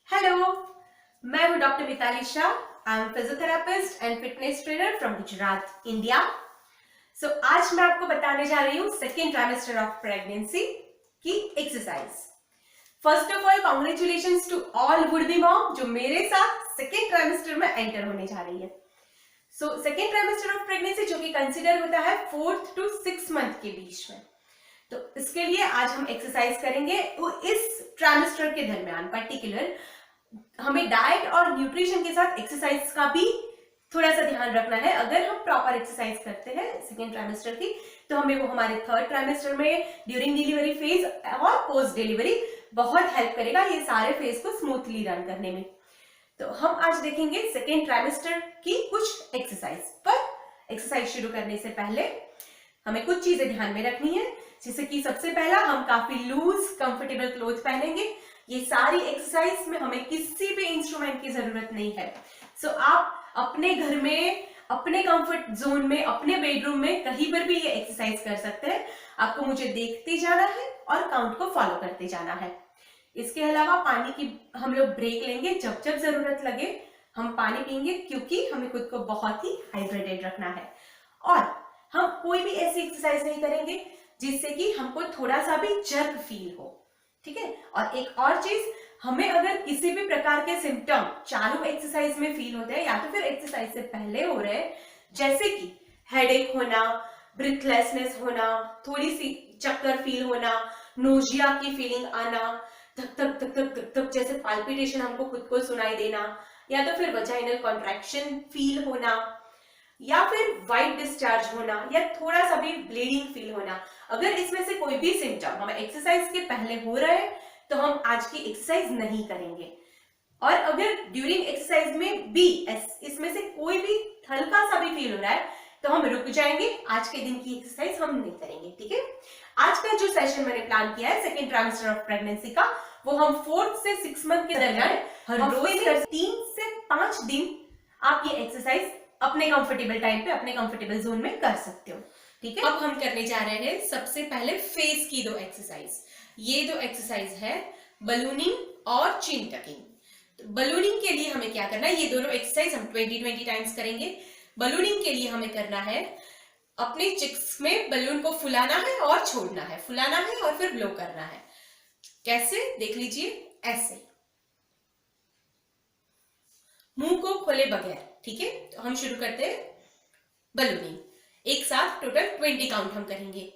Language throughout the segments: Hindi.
हेलो, मैं हूं doctor Mitali Shah. I am physiotherapist and fitness trainer from Gujarat, India. आज मैं आपको बताने जा रही हूँ सेकेंड ट्राइमेस्टर ऑफ प्रेगनेंसी की exercise. First of all congratulations to all would be mom जो मेरे साथ सेकेंड ट्राइमेस्टर में एंटर होने जा रही है। सेकेंड ट्राइमेस्टर ऑफ प्रेगनेंसी जो कि कंसिडर होता है 4th to 6 मंथ के बीच में। तो इसके लिए आज हम एक्सरसाइज करेंगे। वो इस ट्राइमेस्टर के दरमियान पर्टिकुलर हमें डाइट और न्यूट्रिशन के साथ एक्सरसाइज का भी थोड़ा सा ध्यान रखना है। अगर हम प्रॉपर एक्सरसाइज करते हैं सेकेंड ट्राइमेस्टर की, तो हमें वो हमारे थर्ड ट्राइमेस्टर में ड्यूरिंग डिलीवरी फेज और पोस्ट डिलीवरी बहुत हेल्प करेगा ये सारे फेज को स्मूथली रन करने में। तो हम आज देखेंगे सेकेंड ट्राइमेस्टर की कुछ एक्सरसाइज। पर एक्सरसाइज शुरू करने से पहले हमें कुछ चीजें ध्यान में रखनी है, जैसे कि सबसे पहला हम काफी लूज कंफर्टेबल क्लोथ पहनेंगे। ये सारी एक्सरसाइज में हमें किसी भी इंस्ट्रूमेंट की जरूरत नहीं है। आप अपने घर में, अपने कंफर्ट जोन में, अपने बेडरूम में कहीं पर भी ये एक्सरसाइज कर सकते हैं। आपको मुझे देखते जाना है और काउंट को फॉलो करते जाना है। इसके अलावा पानी की हम लोग ब्रेक लेंगे, जब जब जरूरत लगे हम पानी पीएंगे, क्योंकि हमें खुद को बहुत ही हाइड्रेटेड रखना है। और हम कोई भी ऐसी एक्सरसाइज नहीं करेंगे जिससे कि हमको थोड़ा सा भी जर्क फील हो, ठीक है। और एक और चीज, हमें अगर किसी भी प्रकार के सिम्टम चालू एक्सरसाइज में फील होते हैं या तो फिर एक्सरसाइज से पहले हो रहे हैं, जैसे कि हेडेक होना, ब्रीथलेसनेस होना, थोड़ी सी चक्कर फील होना, नोजिया की फीलिंग आना, धक धक धक धक धक धक जैसे पाल्पिटेशन हमको खुद को सुनाई देना, या तो फिर वजाइनल कॉन्ट्रैक्शन फील होना, या फिर वाइट डिस्चार्ज होना, या थोड़ा सा भी ब्लीडिंग फील होना, अगर इसमें से कोई भी सिम्टम हमें एक्सरसाइज के पहले हो रहा है तो हम आज की एक्सरसाइज नहीं करेंगे। और अगर ड्यूरिंग एक्सरसाइज में भी इसमें से कोई भी हल्का सा भी फील हो रहा है तो हम रुक जाएंगे, आज के दिन की एक्सरसाइज हम नहीं करेंगे, ठीक है। आज का जो सेशन मैंने प्लान किया है सेकेंड ट्राइमेस्टर ऑफ प्रेगनेंसी का, वो हम 4th से 6 मंथ के दरमियान हर रोज 3 से 5 दिन आप ये एक्सरसाइज अपने कंफर्टेबल टाइम पे अपने कंफर्टेबल जोन में कर सकते हो, ठीक है। अब हम करने जा रहे हैं सबसे पहले फेस की 2 एक्सरसाइज। ये 2 एक्सरसाइज है बलूनिंग और चिन टकिंग। तो बलूनिंग के लिए हमें क्या करना है, ये दोनों एक्सरसाइज हम 20-20 टाइम्स करेंगे। बलूनिंग के लिए हमें करना है, अपने चिक्स में बलून को फुलाना है और छोड़ना है, फुलाना है और फिर ब्लो करना है। कैसे, देख लीजिए, ऐसे मुंह को खोले बगैर, ठीक है। तो हम शुरू करते हैं बलूनिंग। एक साथ टोटल 20 काउंट हम करेंगे।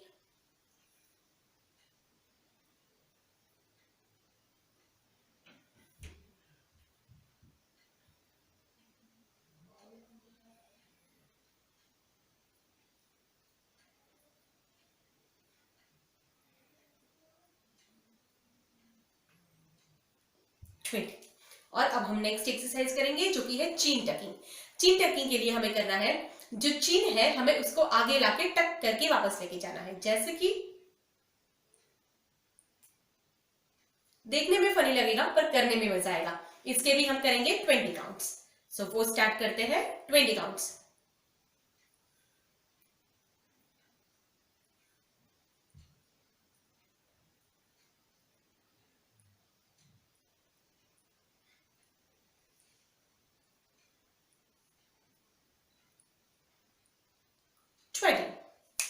और अब हम नेक्स्ट एक्सरसाइज करेंगे जो कि है चीन टकिंग। चीन टकिंग के लिए हमें करना है, जो चीन है हमें उसको आगे लाके टक करके वापस लेके जाना है। जैसे कि देखने में फनी लगेगा पर करने में मजा आएगा। इसके भी हम करेंगे 20 काउंट्स। वो स्टार्ट करते हैं 20 काउंट्स।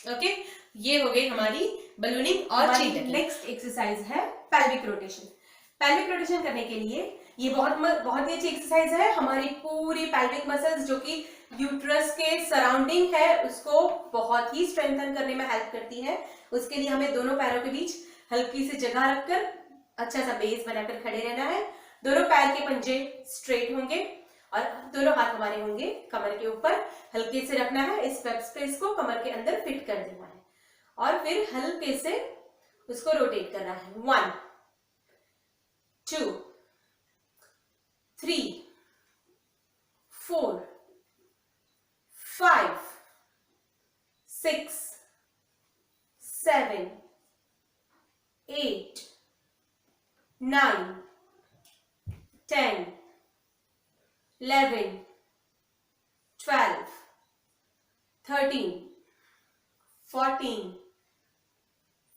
ओके, ये हो गई हमारी बलूनिंग और चीन टकिंग। नेक्स्ट एक्सरसाइज है पेल्विक रोटेशन। पेल्विक रोटेशन करने के लिए ये बहुत ही अच्छी एक्सरसाइज है। हमारी पूरी पेल्विक मसल्स जो कि यूट्रस के सराउंडिंग है उसको बहुत ही स्ट्रेंथन करने में हेल्प करती है। उसके लिए हमें दोनों पैरों के बीच हल्की सी जगह रखकर अच्छा सा बेस बनाकर खड़े रहना है। दोनों पैर के पंजे स्ट्रेट होंगे और दोनों हाथ हमारे होंगे कमर के ऊपर। हल्के से रखना है, इस वेब स्पेस को कमर के अंदर फिट कर देना है और फिर हल्के से उसको रोटेट करना है। 1 2 3 4 5 6 7 8 9 10 11 12 13 14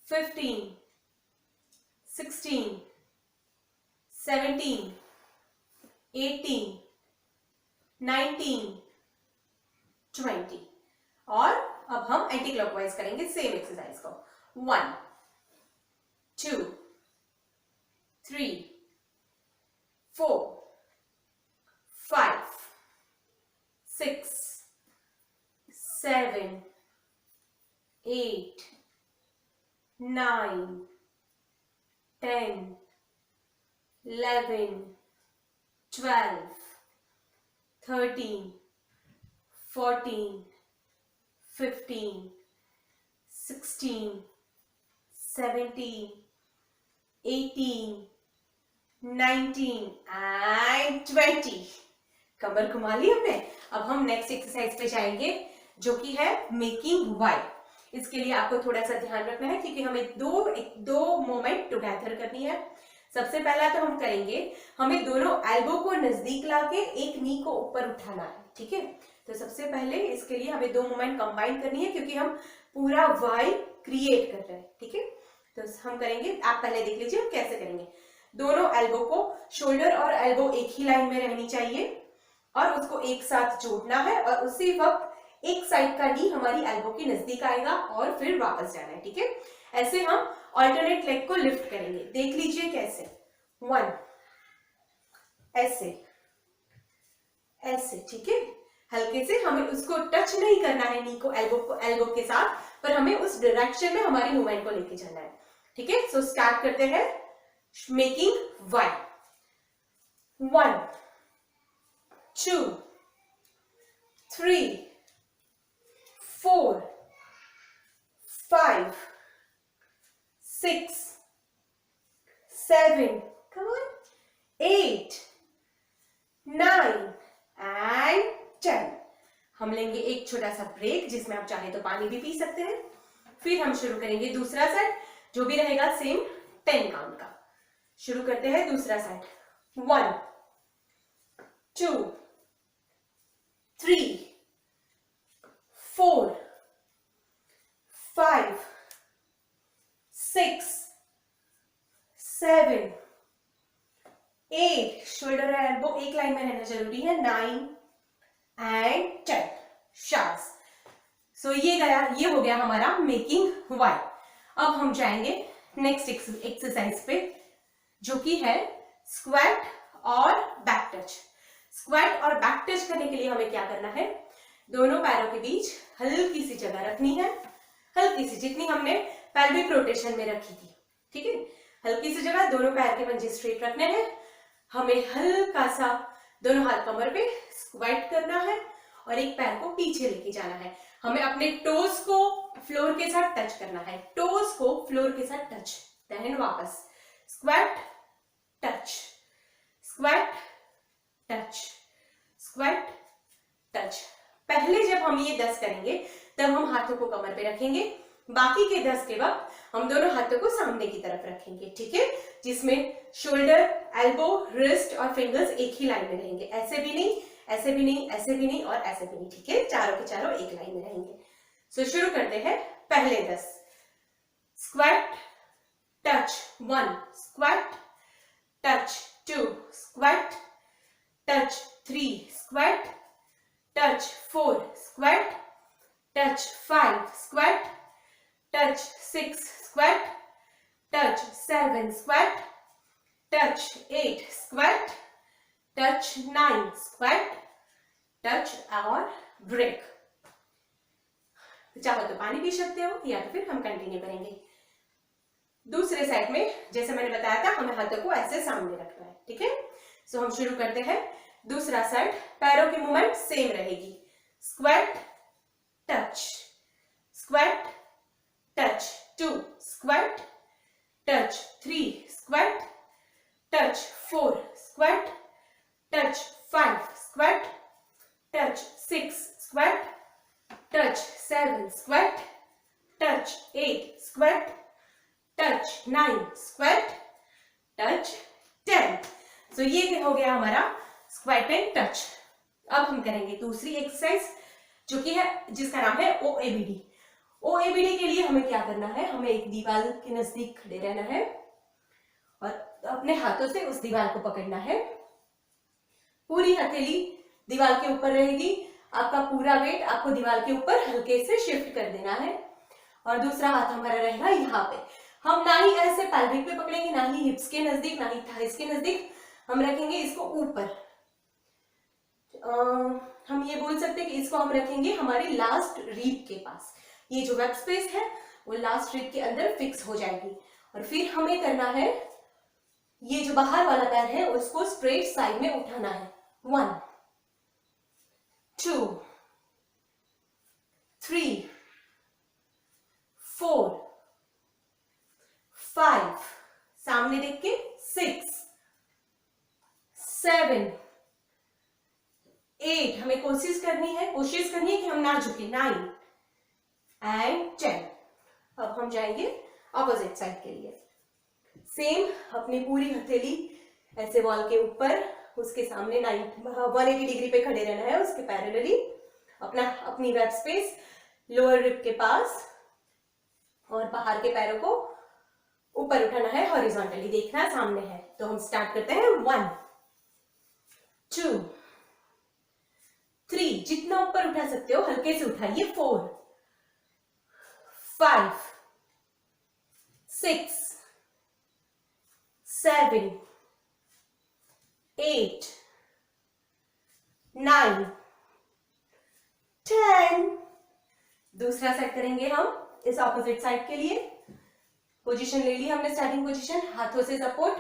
15 16 17 18, 19, 20। और अब हम एंटी क्लॉकवाइज करेंगे सेम एक्सरसाइज को। 1, 2, 3, 4, 5, 6, 7, 8, 9, 10, 11, 12, 13, 14, 15, 16, 17, 18, 19 and 20। कमर घुमा ली हमने। अब हम नेक्स्ट एक्सरसाइज पे जाएंगे जो कि है मेकिंग वाई। इसके लिए आपको थोड़ा सा ध्यान रखना है क्योंकि हमें दो मोमेंट टुगेदर करनी है। सबसे पहला तो हम करेंगे, हमें दोनों एल्बो को नजदीक लाके एक नी को ऊपर उठाना है, ठीक है। तो सबसे पहले इसके लिए हमें दो मोमेंट कंबाइन करनी है क्योंकि हम पूरा वाई क्रिएट कर रहे हैं, ठीक है। तो हम करेंगे, आप पहले देख लीजिए हम कैसे करेंगे। दोनों एल्बो को, शोल्डर और एल्बो एक ही लाइन में रहनी चाहिए और उसको एक साथ जोड़ना है और उसी वक्त एक साइड का नी हमारी एल्बो के नजदीक आएगा और फिर वापस जाना है, ठीक है। ऐसे हम ऑल्टरनेट लेग को लिफ्ट करेंगे, देख लीजिए कैसे। 1, ऐसे ऐसे, ठीक है। हल्के से, हमें उसको टच नहीं करना है नी को एल्बो के साथ, पर हमें उस डायरेक्शन में हमारी मूवमेंट को लेके जाना है, ठीक है। सो स्टार्ट करते हैं making Y. 1, 2, 3, 4, 5, 6, 7, come on, 8, 9 and 10। हम लेंगे एक छोटा सा ब्रेक जिसमें आप चाहे तो पानी भी पी सकते हैं। फिर हम शुरू करेंगे दूसरा सेट जो भी रहेगा सेम 10 काउंट का। शुरू करते हैं दूसरा सेट। 1, 2, 3, 4, 5, 6, 7, 8, शोल्डर और एल्बो एक लाइन में रहना जरूरी है। 9 एंड 10 शार्स। सो ये हो गया हमारा मेकिंग वाई। अब हम जाएंगे नेक्स्ट एक्सरसाइज पे जो कि है स्क्वाट और बैक टच। स्क्वाट और बैक टच करने के लिए हमें क्या करना है, दोनों पैरों के बीच हल्की सी जगह रखनी है, हल्की सी, जितनी हमने पेल्विक रोटेशन में रखी थी, ठीक है। हल्की सी जगह, दोनों पैर के पंजे स्ट्रेट रखने हैं। हमें हल्का सा दोनों हाथ कमर पे स्क्वाट करना है और एक पैर को पीछे लेके जाना है। हमें अपने टोस को फ्लोर के साथ टच करना है, टोस को फ्लोर के साथ टच, देन वापस squat touch, squat touch, squat touch. पहले जब हम ये 10 करेंगे तब हम हाथों को कमर पे रखेंगे, बाकी के 10 के वक्त हम दोनों हाथों को सामने की तरफ रखेंगे, ठीक है। जिसमें शोल्डर, एल्बो, रिस्ट और फिंगर्स एक ही लाइन में रहेंगे, ऐसे भी नहीं, ऐसे भी नहीं, ऐसे भी नहीं और ऐसे भी नहीं, ठीक है। चारों के चारों एक लाइन में रहेंगे। सो शुरू करते हैं पहले 10। Squat touch 1, squat touch 2, squat touch 3, squat touch 4, squat touch 5, squat touch 6, squat touch 7, squat touch 8, squat touch 9, squat touch और ब्रेक। चाहो तो पानी पी सकते हो या तो फिर हम कंटिन्यू करेंगे। दूसरे साइड में जैसे मैंने बताया था हमें हाथों को ऐसे सामने रखना है, ठीक है। सो हम शुरू करते हैं दूसरा साइड। पैरों की मूवमेंट सेम रहेगी, squat touch, squat touch 2, squat touch 3, squat touch 4, squat touch 5, squat touch 6, squat touch 7, squat touch 8, squat touch 9, squat touch 10। सो ये हो गया हमारा स्क्वाट एंड टच। अब हम करेंगे दूसरी एक्सरसाइज जो कि है, जिसका नाम है OABD। OABD के लिए हमें क्या करना है, हमें एक दीवार के नजदीक खड़े रहना है और अपने हाथों से उस दीवार को पकड़ना है पूरी हथेली दीवार के ऊपर रहेगी, आपका पूरा वेट आपको दीवार के ऊपर हल्के से शिफ्ट कर देना है और दूसरा हाथ हमारा रहेगा यहाँ पे। हम ना ही ऐसे पैल्विक पे पकड़ेंगे, ना ही हिप्स के नजदीक, ना ही थाइस के नजदीक, हम रखेंगे इसको ऊपर। हम ये बोल सकते हैं कि इसको हम रखेंगे हमारे लास्ट रीब के पास। ये जो वेब स्पेस है वो लास्ट रीब के अंदर फिक्स हो जाएगी। और फिर हमें करना है, ये जो बाहर वाला पैर है उसको स्ट्रेट साइड में उठाना है। 1 2 3 4 5, सामने देख के 6 7 8, हमें कोशिश करनी है कि हम ना झुके। 9 एंड 10। अब हम जाएंगे ऑपोजिट साइड के लिए। सेम अपनी पूरी हथेली ऐसे वॉल के ऊपर, उसके सामने 180 डिग्री पे खड़े रहना है, उसके पैरेलली अपनी वेब स्पेस लोअर रिब के पास, और बाहर के पैरों को ऊपर उठाना है, हॉरिजॉन्टली देखना सामने है। तो हम स्टार्ट करते हैं। 1 2 3, जितना ऊपर उठा सकते हो हल्के से उठाइए। 4 5 6 7 8 9 10। दूसरा सेट करेंगे हम इस ऑपोजिट साइड के लिए। पोजीशन ले ली हमने, स्टार्टिंग पोजीशन, हाथों से सपोर्ट,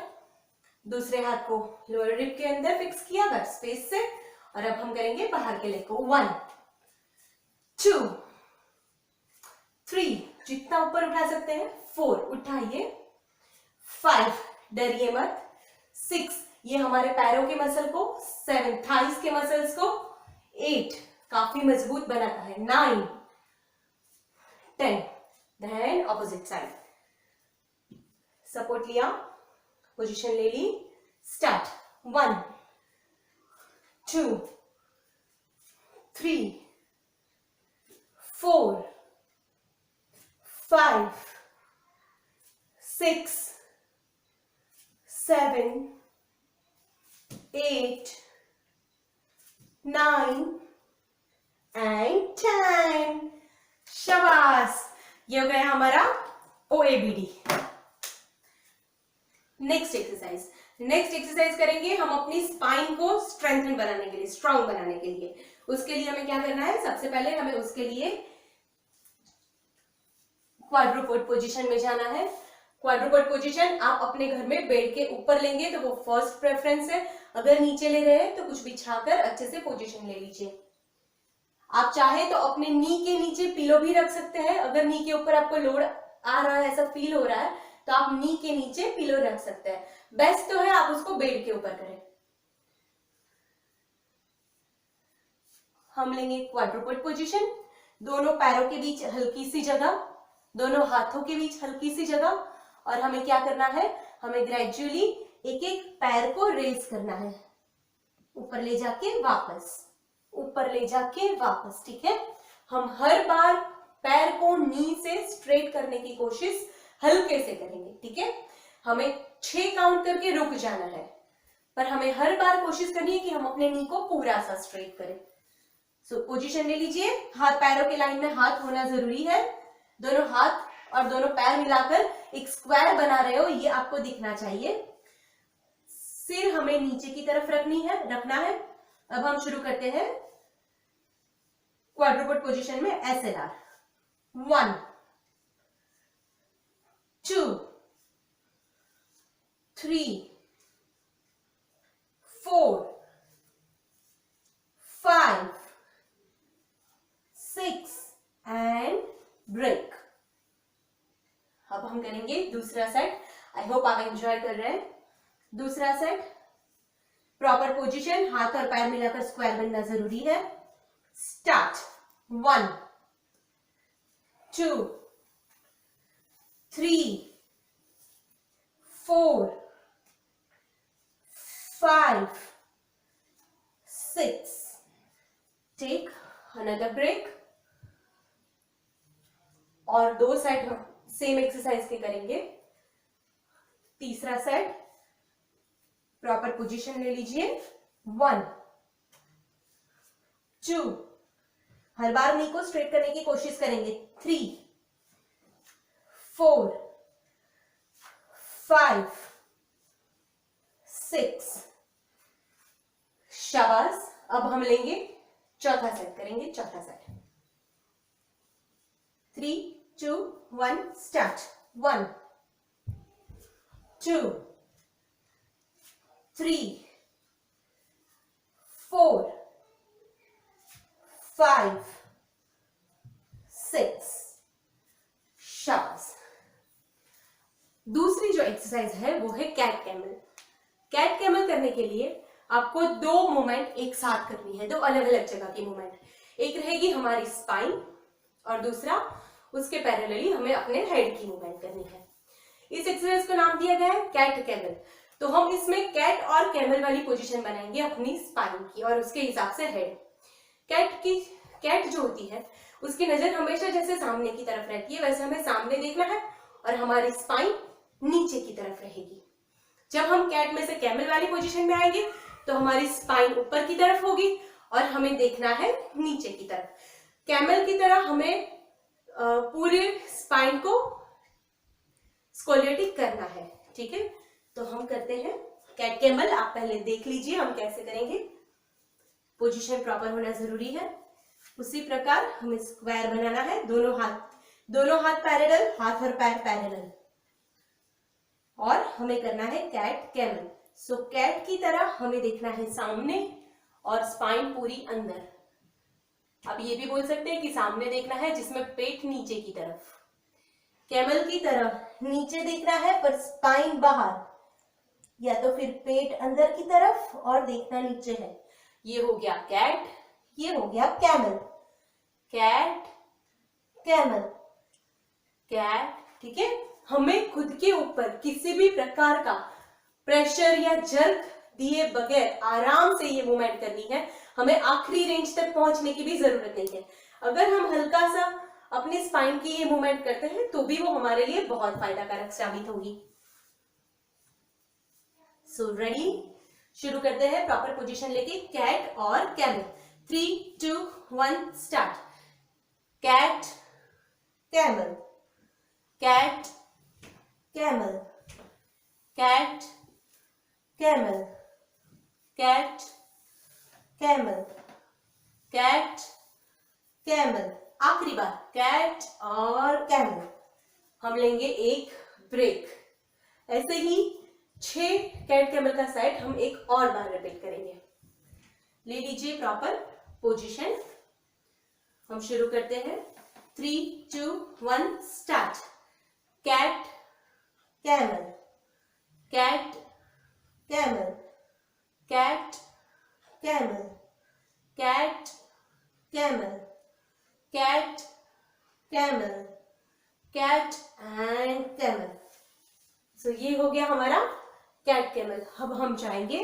दूसरे हाथ को लोअर रिब के अंदर फिक्स किया वेब स्पेस से, और अब हम करेंगे बाहर के लेग को। 1 2 3, जितना ऊपर उठा सकते हैं। 4, उठाइए। 5, डरिए मत। 6, ये हमारे पैरों के मसल को, 7, थाइस के मसल्स को, 8, काफी मजबूत बनाता है। 9 10, देन ऑपोजिट साइड, सपोर्ट लिया, पोजीशन ले ली, स्टार्ट। 1 2 3 4 5 6 7 8 9 एंड 10। शाबाश, ये हो गया हमारा OABD। नेक्स्ट एक्सरसाइज करेंगे हम अपनी स्पाइन को स्ट्रेंथन बनाने के लिए, स्ट्रांग बनाने के लिए। उसके लिए हमें क्या करना है, सबसे पहले हमें उसके लिए क्वाड्रुपोड पोजीशन में जाना है। क्वाड्रुपोड पोजीशन आप अपने घर में बेड के ऊपर लेंगे तो वो फर्स्ट प्रेफरेंस है। अगर नीचे ले रहे हैं तो कुछ बिछाकर अच्छे से पोजीशन ले लीजिए। आप चाहे तो अपने नी के नीचे पिलो भी रख सकते हैं। अगर नी के ऊपर आपको लोड आ रहा है, ऐसा फील हो रहा है, तो आप नी के नीचे पिलो रख सकते हैं। बेस्ट तो है आप उसको बेड के ऊपर करें। हम लेंगे क्वाड्रुपोड पोजीशन, दोनों पैरों के बीच हल्की सी जगह, दोनों हाथों के बीच हल्की सी जगह, और हमें क्या करना है, हमें ग्रेजुअली एक एक पैर को रेज करना है, ऊपर ले जाके वापस, ऊपर ले जाके वापस। ठीक है, हम हर बार पैर को नी से स्ट्रेट करने की कोशिश हल्के से करेंगे। ठीक है, हमें 6 काउंट करके रुक जाना है, पर हमें हर बार कोशिश करनी है कि हम अपने नी को पूरा सा स्ट्रेट करें। सो पोजीशन ले लीजिए, हाथ पैरों के लाइन में हाथ होना जरूरी है। दोनों हाथ और दोनों पैर मिलाकर एक स्क्वायर बना रहे हो, ये आपको दिखना चाहिए। सिर हमें नीचे की तरफ रखना है। अब हम शुरू करते हैं क्वाड्रुपोड पोजीशन में SLR। 1 2 3 4 5 6 and break. अब हम करेंगे दूसरा सेट। आई होप आप एंजॉय कर रहे हैं। दूसरा सेट, प्रॉपर पोजीशन, हाथ और पैर मिलाकर स्क्वायर बनना जरूरी है। स्टार्ट। 1 2 3 4 5 6। Take another break. और 2 सेट हम सेम एक्सरसाइज के करेंगे। तीसरा सेट, प्रॉपर पोजीशन ले लीजिए, 1 2, हर बार नी को स्ट्रेट करने की कोशिश करेंगे, 3 4 5 6, शाबाश। अब हम लेंगे चौथा सेट, करेंगे चौथा सेट। 3 2 1 स्टार्ट। 1 2 3 4 5 6, शाबाश। दूसरी जो एक्सरसाइज है वो है कैट कैमल। कैट कैमल करने के लिए आपको दो मूवमेंट एक साथ करनी है, दो अलग अलग जगह की मूवमेंट। एक रहेगी हमारी स्पाइन और दूसरा उसके पैरेलली हमें अपने हेड की मूवमेंट करनी है। इस एक्सरसाइज को नाम दिया गया है कैट कैमल। तो हम इसमें कैट और कैमल वाली पोजीशन बनाएंगे अपनी स्पाइन की और उसके हिसाब से हेड। कैट जो होती है उसकी नजर हमेशा जैसे सामने की तरफ रहती है वैसे हमें सामने देखना है और हमारी स्पाइन नीचे की तरफ रहेगी। जब हम कैट में से कैमल वाली पोजीशन में आएंगे तो हमारी स्पाइन ऊपर की तरफ होगी और हमें देखना है नीचे की तरफ। कैमल की तरह हमें पूरे स्पाइन को स्कोलिएटिक करना है, ठीक है। तो हम करते हैं कैट कैमल। आप पहले देख लीजिए हम कैसे करेंगे। पोजीशन प्रॉपर होना जरूरी है। उसी प्रकार हमें स्क्वायर बनाना है, दोनों हाथ पैरेलल, हाथ और पैर पैरेलल, और हमें करना है कैट कैमल। सो कैट की तरह हमें देखना है सामने और स्पाइन पूरी अंदर। आप ये भी बोल सकते हैं कि सामने देखना है जिसमें पेट नीचे की तरफ। कैमल की तरह नीचे देखना है पर स्पाइन बाहर, या तो फिर पेट अंदर की तरफ और देखना नीचे है। ये हो गया कैट, ये हो गया कैमल। कैट कैमल कैट, ठीक है। हमें खुद के ऊपर किसी भी प्रकार का प्रेशर या जर्क दिए बगैर आराम से ये मूवमेंट करनी है। हमें आखिरी रेंज तक पहुंचने की भी जरूरत नहीं है। अगर हम हल्का सा अपनी स्पाइन की ये मूवमेंट करते हैं तो भी वो हमारे लिए बहुत फायदाकारक साबित होगी। सो रेडी, शुरू करते हैं प्रॉपर पोजीशन लेके कैट और camel. 3 2 1 start. Cat camel cat camel cat camel cat camel cat camel. आखिरी बार कैट और कैमल। हम लेंगे एक ब्रेक। ऐसे ही 6 कैट कैमल का सेट हम एक और बार रिपीट करेंगे। ले लीजिए प्रॉपर पोजीशन। हम शुरू करते हैं। 3 2 1 start. Cat camel cat camel cat camel cat camel cat camel cat and camel. So ये हो गया हमारा कैट कैमल। अब हम जाएंगे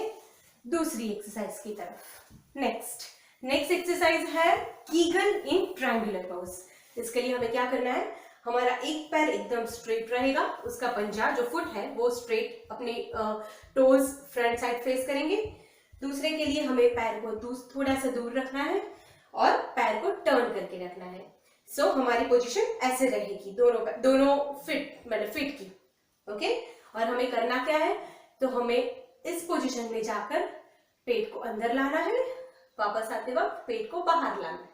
दूसरी एक्सरसाइज की तरफ। नेक्स्ट एक्सरसाइज है कीगल इन ट्रायंगुलर पोज। इसके लिए हमें क्या करना है, हमारा एक पैर एकदम स्ट्रेट रहेगा, उसका पंजा जो फुट है वो स्ट्रेट, अपने टोज फ्रंट साइड फेस करेंगे। दूसरे के लिए हमें पैर को थोड़ा सा दूर रखना है और पैर को टर्न करके रखना है। सो हमारी पोजीशन ऐसे रहेगी, दोनों फिट, मतलब फिट की, ओके। और हमें करना क्या है, तो हमें इस पोजीशन में जाकर पेट को अंदर लाना है, वापस आते वक्त पेट को बाहर लाना है।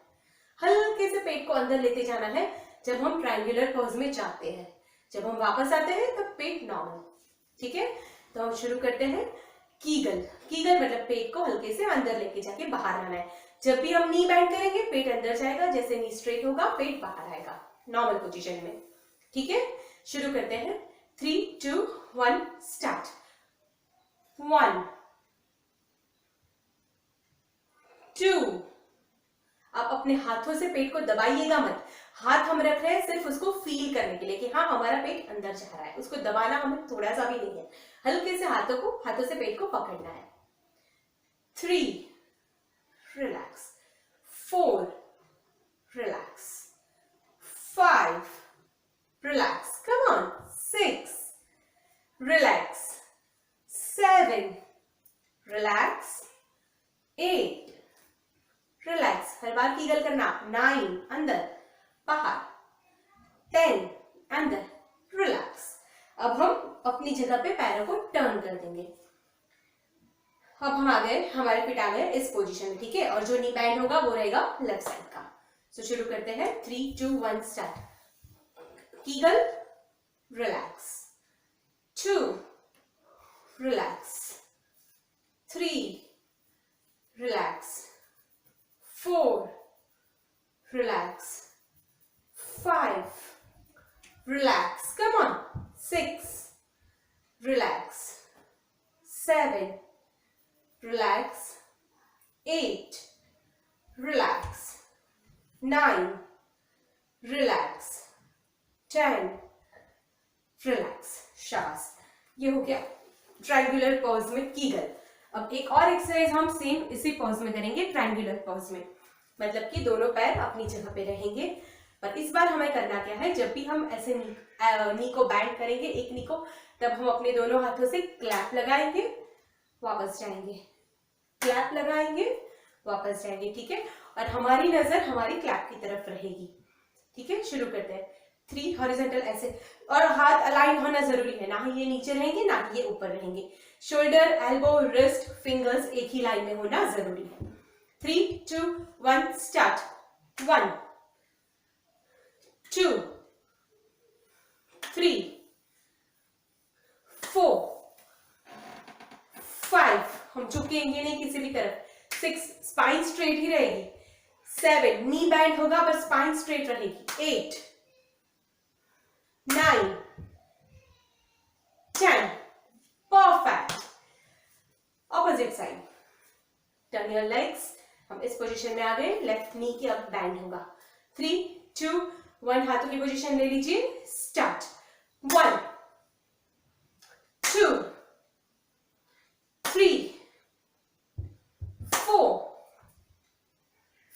हल्के से पेट को अंदर लेते जाना है जब हम ट्रायंगुलर पोज में जाते हैं। जब हम वापस आते हैं तो पेट नॉर्मल, ठीक है। तो हम शुरू करते हैं कीगल। कीगल मतलब पेट को हल्के से अंदर लेके जाके बाहर आना है। जब भी हम नी बेंड करेंगे पेट अंदर जाएगा, जैसे नी स्ट्रेट होगा पेट बाहर आएगा नॉर्मल पोजीशन में, ठीक है। शुरू करते हैं। 3 2 1 स्टार्ट। 1 2। आप अपने हाथों से पेट को दबाइएगा मत, हाथ हम रख रहे हैं सिर्फ उसको फील करने के लिए कि हाँ हमारा पेट अंदर जा रहा है। उसको दबाना हमें थोड़ा सा भी नहीं है, हल्के से हाथों से पेट को पकड़ना है। 3 relax, 4 relax, 5 relax, come on, 6 relax, 7 relax, bar Kegel करना, 9 अंदर बाहर, 10 अंदर रिलैक्स। अब हम अपनी जगह पे पैरों को टर्न कर देंगे। अब हम आ गए, हमारे फिट आ गए इस पोजीशन में, ठीक है। और जो नी बैंड होगा वो रहेगा लेफ्ट साइड का। सो शुरू करते हैं, 3 2 1 start. Kegel, relax, 2 relax, 3 relax, 4 relax, 5 relax, come on, 6 relax, 7 relax, 8 relax, 9 relax, 10 relax। शाबाश, ये हो गया ट्रायंगुलर पॉज में कीगल। अब एक और एक्सरसाइज हम सेम इसी पॉज में करेंगे, ट्रायंगुलर पॉज में, मतलब कि दोनों पैर अपनी जगह पे रहेंगे। पर इस बार हमें करना क्या है, जब भी हम ऐसे नी को बैंड करेंगे, एक नी को, तब हम अपने दोनों हाथों से क्लैप लगाएंगे, वापस जाएंगे, क्लैप लगाएंगे, वापस जाएंगे, ठीक है। और हमारी नजर हमारी क्लैप की तरफ रहेगी, ठीक है। शुरू करते हैं, 3 हॉरिजॉन्टल ऐसे, और हाथ अलाइन होना जरूरी है, ना ही ये नीचे रहेंगे ना ही ये ऊपर रहेंगे। शोल्डर, एल्बो, रिस्ट, फिंगर्स एक ही लाइन में होना जरूरी है। 3 2 1 स्टार्ट। 1 2 3 4 5, हम झुकेंगे नहीं किसी भी तरफ। 6, स्पाइन स्ट्रेट ही रहेगी। 7, नी बैंड होगा पर स्पाइन स्ट्रेट रहेगी। 8 9 10, perfect. Opposite side, turn your legs. हम इस पोजीशन में आ गए, लेफ्ट नी की अब बैंड होगा। 3 2 1, हाथों की पोजीशन ले लीजिए, स्टार्ट। 1 2 3 4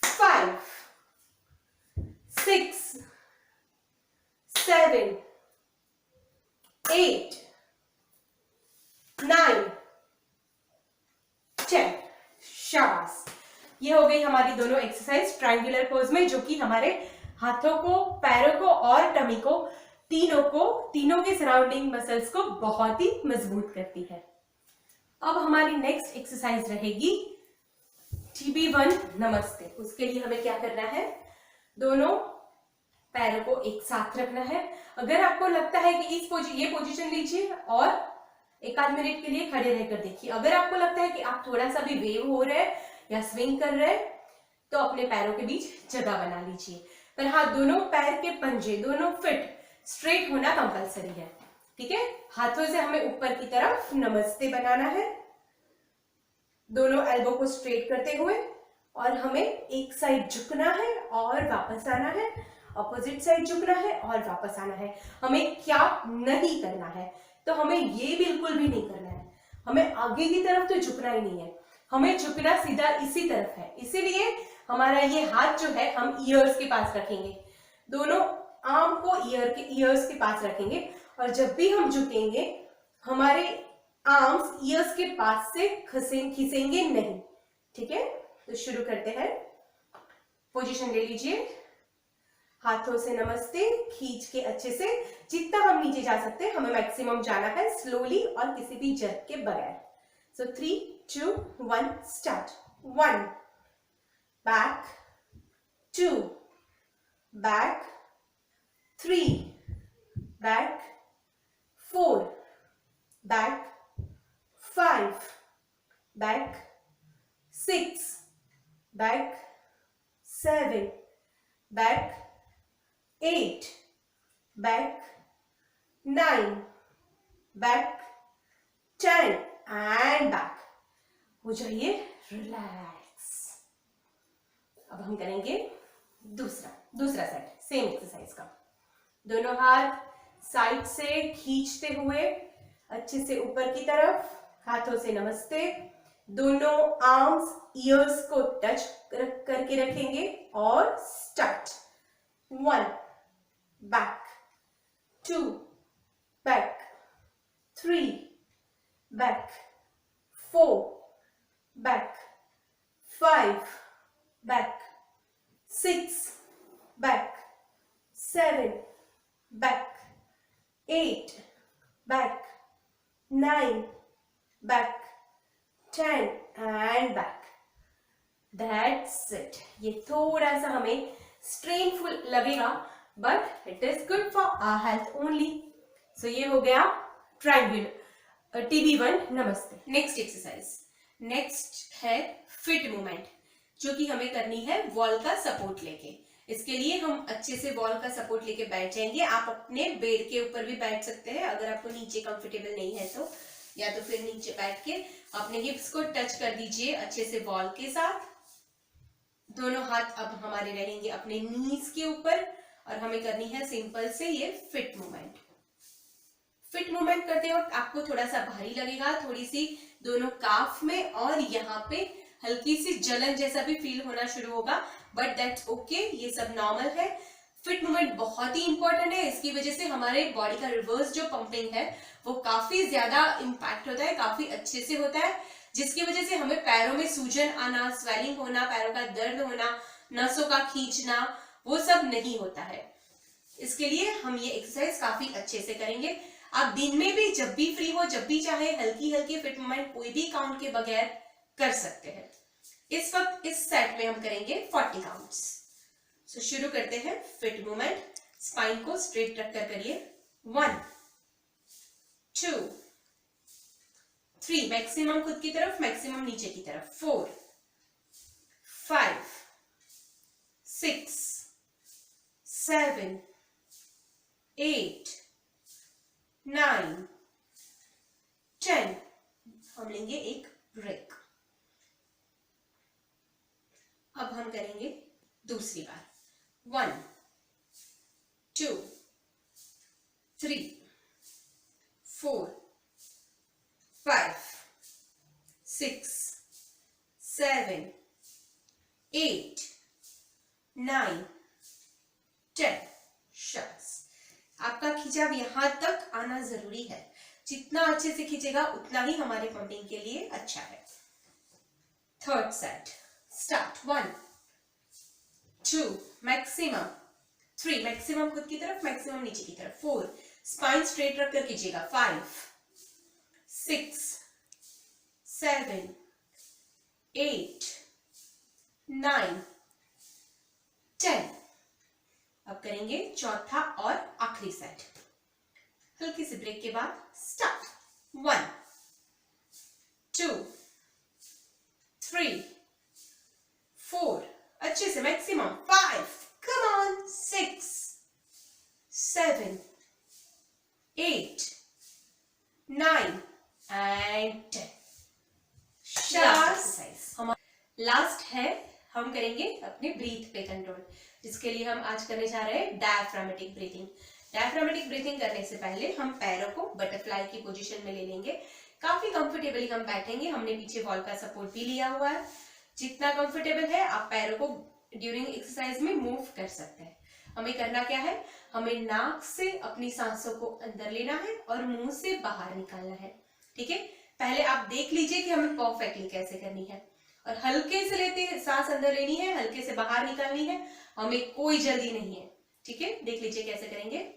5 6 7 8 9 10। शाबाश, ये हो गई हमारी दोनों एक्सरसाइज ट्रायंगुलर पोज में, जो कि हमारे हाथों को, पैरों को और टमी को, तीनों के सराउंडिंग मसल्स को बहुत ही मजबूत करती है। अब हमारी नेक्स्ट एक्सरसाइज रहेगी TB1 नमस्ते। उसके लिए हमें क्या करना है, दोनों पैरों को एक साथ रखना है। अगर आपको लगता है कि ये पोजीशन लीजिए और एक आध मिनट के लिए खड़े रहकर देखिए। अगर आपको लगता है कि आप थोड़ा सा भी वेव हो रहे हैं या स्विंग कर रहे हैं, तो अपने पैरों के बीच जगह बना लीजिए। पर हाँ, दोनों पैर के पंजे, दोनों फिट स्ट्रेट होना कंपलसरी है, ठीक है। हाथों से हमें ऊपर की तरफ नमस्ते बनाना है, दोनों एल्बो को स्ट्रेट करते हुए, और हमें एक साइड झुकना है और वापस आना है, अपोजिट साइड झुकना है और वापस आना है। हमें क्या नहीं करना है, तो हमें ये बिल्कुल भी नहीं करना है, हमें आगे की तरफ तो झुकना ही नहीं है, हमें झुकना सीधा इसी तरफ है। इसीलिए हमारा ये हाथ जो है हम ईयर्स के पास रखेंगे, दोनों आर्म को ईयर्स के पास रखेंगे, और जब भी हम झुकेंगे हमारे आर्म्स ईयर्स के पास से खिसेंगे नहीं, ठीक है। तो शुरू करते हैं, पोजीशन ले लीजिए, हाथों से नमस्ते खींच के अच्छे से, जितना हम नीचे जा सकते हैं, हमें मैक्सिमम जाना है स्लोली और किसी भी जर्क के बगैर। सो 3 2 1 start. 1 back, 2 back, 3 back, 4 back, 5 back, 6 back, 7 back, 8 back, 9 back, 10 and back. हो जाइए रिलैक्स। अब हम करेंगे दूसरा सेट, सेम एक्सरसाइज का। दोनों हाथ साइड से खींचते हुए अच्छे से ऊपर की तरफ, हाथों से नमस्ते, दोनों आर्म्स ईयर्स को टच करके रखेंगे, और start. 1 back, 2 back, 3 back, 4 back, 5 back, 6 back, 7 back, 8 back, 9 back, 10 and back. That's it. ये थोड़ा सा हमें स्ट्रेनफुल लगेगा but it is good for our health only. So ये हो गया ट्रायंगुलर TB1. नमस्ते. नेक्स्ट एक्सरसाइज, नेक्स्ट है फिट मूवमेंट, जो कि हमें करनी है वॉल का सपोर्ट लेके. इसके लिए हम अच्छे से वॉल का सपोर्ट लेके बैठ जाएंगे. आप अपने बेड के ऊपर भी बैठ सकते हैं अगर आपको नीचे कंफर्टेबल नहीं है तो, या तो फिर नीचे बैठ के अपने हिप्स को टच कर दीजिए अच्छे से वॉल के साथ. दोनों हाथ अब हमारे रहेंगे अपने नीज के ऊपर और हमें करनी है सिंपल से ये फिट मूवमेंट. फिट मूवमेंट करते वक्त आपको थोड़ा सा भारी लगेगा, थोड़ी सी दोनों काफ में और यहाँ पे हल्की सी जलन जैसा भी फील होना शुरू होगा, बट दैट्स ओके, ये सब नॉर्मल है. फिट मूवमेंट बहुत ही इंपॉर्टेंट है. इसकी वजह से हमारे बॉडी का रिवर्स जो पंपिंग है वो काफी ज्यादा इम्पैक्ट होता है, काफी अच्छे से होता है, जिसकी वजह से हमें पैरों में सूजन आना, स्वेलिंग होना, पैरों का दर्द होना, नसों का खींचना, वो सब नहीं होता है. इसके लिए हम ये एक्सरसाइज काफी अच्छे से करेंगे. आप दिन में भी जब भी फ्री हो, जब भी चाहे, हल्की हल्की फिट मूवमेंट कोई भी काउंट के बगैर कर सकते हैं. इस वक्त इस सेट में हम करेंगे 40 काउंट्स. सो शुरू करते हैं फिट मूवमेंट. स्पाइन को स्ट्रेट रखकर करिए. 1 2 3, मैक्सिमम खुद की तरफ, मैक्सिमम नीचे की तरफ. 4 5 6 7 8 9 10. हम लेंगे एक ब्रेक. अब हम करेंगे दूसरी बार. 1 2 3 4 5 6 7 8 9 10. शाबाश. आपका खिंचाव यहां तक आना जरूरी है. जितना अच्छे से खींचेगा उतना ही हमारे पंपिंग के लिए अच्छा है. Third set start. 1 2 maximum, 3 maximum खुद की तरफ, मैक्सिमम नीचे की तरफ. 4 स्पाइन स्ट्रेट रखकर कीजिएगा. 5 6 7 8 9 10. अब करेंगे चौथा और आखिरी सेट. हल्की सी ब्रेक के बाद स्टार्ट. 1 2 3 4 अच्छे से, maximum. 5 come on. 6 7 8 9 and 10. Last है, हम करेंगे अपने ब्रीथ पे कंट्रोल, जिसके लिए हम आज करने जा रहे हैं डायफ्रामेटिक ब्रीथिंग. डायफ्रामेटिक ब्रीथिंग करने से पहले हम पैरों को बटरफ्लाई की पोजीशन में ले लेंगे. काफी कंफर्टेबली हम बैठेंगे. हमने पीछे वॉल का सपोर्ट भी लिया हुआ है. जितना कंफर्टेबल है आप पैरों को ड्यूरिंग एक्सरसाइज में मूव कर सकते हैं. हमें करना क्या है, हमें नाक से अपनी सांसों को अंदर लेना है और मुंह से बाहर निकालना है. ठीक है, पहले आप देख लीजिए कि हमें परफेक्टली कैसे करनी है. और हल्के से लेते सांस अंदर लेनी है, हल्के से बाहर निकालनी है. हमें कोई जल्दी नहीं है. ठीक है, देख लीजिए कैसे करेंगे.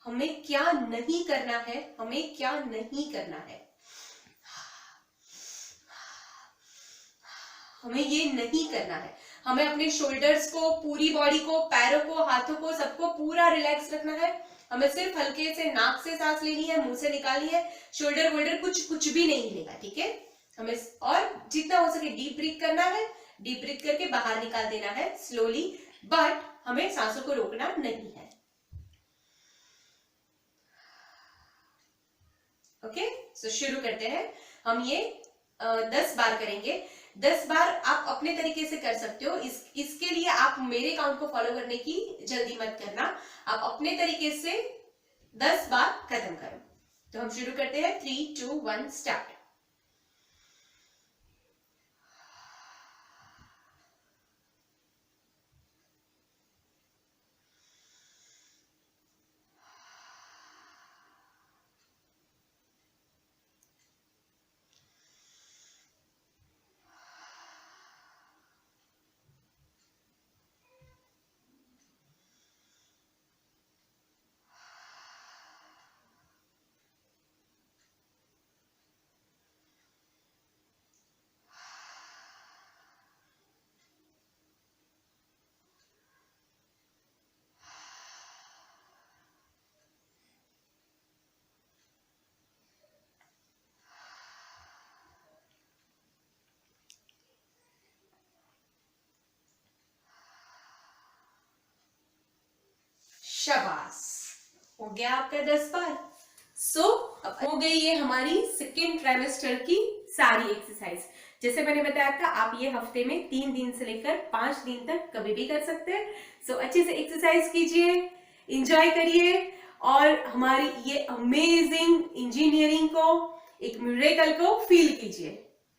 हमें क्या नहीं करना है, हमें क्या नहीं करना है, हमें ये नहीं करना है. हमें अपने शोल्डर्स को, पूरी बॉडी को, पैरों को, हाथों को, सबको पूरा रिलैक्स रखना है. हमें सिर्फ हल्के से नाक से सांस लेनी है, मुंह से निकालनी है. शोल्डर वोल्डर कुछ भी नहीं हिलेगा. ठीक है, हमें और जितना हो सके डीप ब्रीथ करना है. डीप ब्रीथ करके बाहर निकाल देना है स्लोली, बट हमें सांसों को रोकना नहीं है. ओके, सो शुरू करते हैं. हम ये 10 बार करेंगे. 10 बार आप अपने तरीके से कर सकते हो. इसके लिए आप मेरे काउंट को फॉलो करने की जल्दी मत करना. आप अपने तरीके से 10 बार खत्म करो. तो हम शुरू करते हैं. 3 2 1 स्टार्ट. शाबाश, हो गया आपका 10 बार। सो अब हो गई ये हमारी सेकेंड ट्राइमेस्टर की सारी एक्सरसाइज। जैसे मैंने बताया था, आप ये हफ्ते में 3 दिन से लेकर 5 दिन तक कभी भी कर सकते हैं। सो अच्छे से एक्सरसाइज कीजिए, इंजॉय करिए और हमारी ये अमेजिंग इंजीनियरिंग को, एक मिरेकल को फील कीजिए।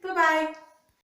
Bye bye.